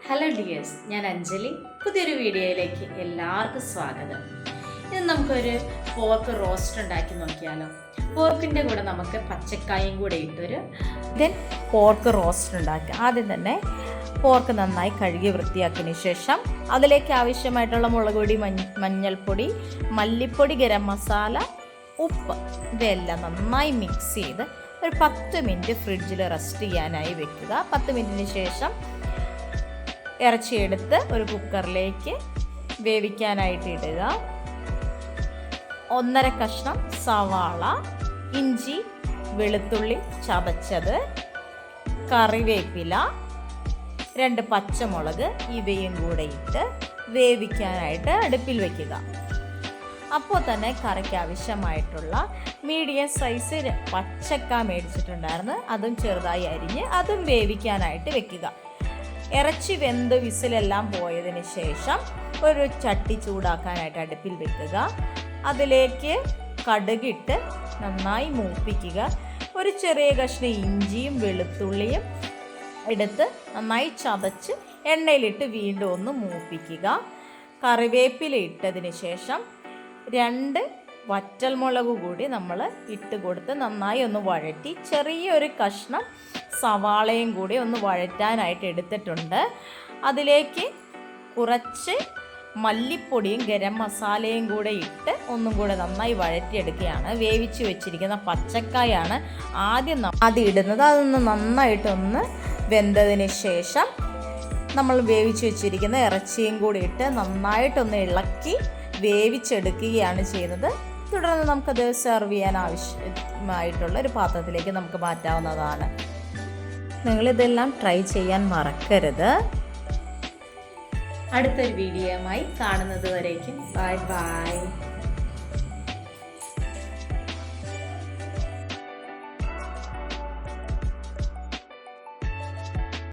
Hello dears, ഞാൻ അഞ്ജലി. പുതിയൊരു വീഡിയോയിലേക്ക് എല്ലാവർക്കും സ്വാഗതം. ഇന്ന് നമുക്കൊരു പോർക്ക് റോസ്റ്റ് ഉണ്ടാക്കി നോക്കിയാലോ. പോർക്കിൻ്റെ കൂടെ നമുക്ക് പച്ചക്കായും കൂടെ ഇട്ടൊരു പോർക്ക് റോസ്റ്റ് ഉണ്ടാക്കുക. ആദ്യം തന്നെ പോർക്ക് നന്നായി കഴുകി വൃത്തിയാക്കിയതിന് ശേഷം അതിലേക്ക് ആവശ്യമായിട്ടുള്ള മുളക് പൊടി, മഞ്ഞൾപ്പൊടി, മല്ലിപ്പൊടി, ഗരം മസാല, ഉപ്പ് ഇവയെല്ലാം നന്നായി മിക്സ് ചെയ്ത് ഒരു 10 മിനിറ്റ് ഫ്രിഡ്ജിൽ റെസ്റ്റ് ചെയ്യാനായി വെക്കുക. 10 മിനിറ്റിന് ശേഷം ഇറച്ചിയെടുത്ത് ഒരു കുക്കറിലേക്ക് വേവിക്കാനായിട്ട് ഇടുക. 1.5 കഷ്ണം സവാള, ഇഞ്ചി, വെളുത്തുള്ളി ചതച്ചത്, കറിവേപ്പില, 2 പച്ചമുളക് ഇവയും കൂടെ ഇട്ട് വേവിക്കാനായിട്ട് അടുപ്പിൽ വയ്ക്കുക. അപ്പോൾ തന്നെ കറിക്ക് ആവശ്യമായിട്ടുള്ള മീഡിയം സൈസ് പച്ചക്ക മേടിച്ചിട്ടുണ്ടായിരുന്നു. അതും ചെറുതായി അരിഞ്ഞ് അതും വേവിക്കാനായിട്ട് വെക്കുക. ഇറച്ചി വെന്ത് വിസിലെല്ലാം പോയതിന് ശേഷം ഒരു ചട്ടി ചൂടാക്കാനായിട്ട് അടുപ്പിൽ വെക്കുക. അതിലേക്ക് കടുകിട്ട് നന്നായി മൂപ്പിക്കുക. ഒരു ചെറിയ കഷ്ണം ഇഞ്ചിയും വെളുത്തുള്ളിയും എടുത്ത് നന്നായി ചതച്ച് എണ്ണയിലിട്ട് വീണ്ടും ഒന്ന് മൂപ്പിക്കുക. കറിവേപ്പില ഇട്ടതിന് ശേഷം 2 വറ്റൽമുളക് കൂടി നമ്മൾ ഇട്ട് കൊടുത്ത് നന്നായി ഒന്ന് വഴറ്റി ചെറിയൊരു കഷ്ണം സവാളയും കൂടി ഒന്ന് വഴറ്റാനായിട്ട് എടുത്തിട്ടുണ്ട്. അതിലേക്ക് കുറച്ച് മല്ലിപ്പൊടിയും ഗരം മസാലയും കൂടെ ഇട്ട് ഒന്നും കൂടെ നന്നായി വഴറ്റിയെടുക്കുകയാണ്. വേവിച്ച് വെച്ചിരിക്കുന്ന പച്ചക്കായാണ് ആദ്യം ഇടുന്നത്. അതൊന്ന് നന്നായിട്ടൊന്ന് വെന്തതിന് ശേഷം നമ്മൾ വേവിച്ച് വെച്ചിരിക്കുന്ന ഇറച്ചിയും കൂടി ഇട്ട് നന്നായിട്ടൊന്ന് ഇളക്കി വേവിച്ചെടുക്കുകയാണ് ചെയ്യുന്നത്. തുടർന്ന് നമുക്കത് സെർവ് ചെയ്യാൻ ആവശ്യമായിട്ടുള്ള ഒരു പാത്രത്തിലേക്ക് നമുക്ക് മാറ്റാവുന്നതാണ്. നിങ്ങളിതെല്ലാം ട്രൈ ചെയ്യാൻ മറക്കരുത്. അടുത്തൊരു വീഡിയോയുമായി കാണുന്നത് വരേക്കും ബൈ ബൈ.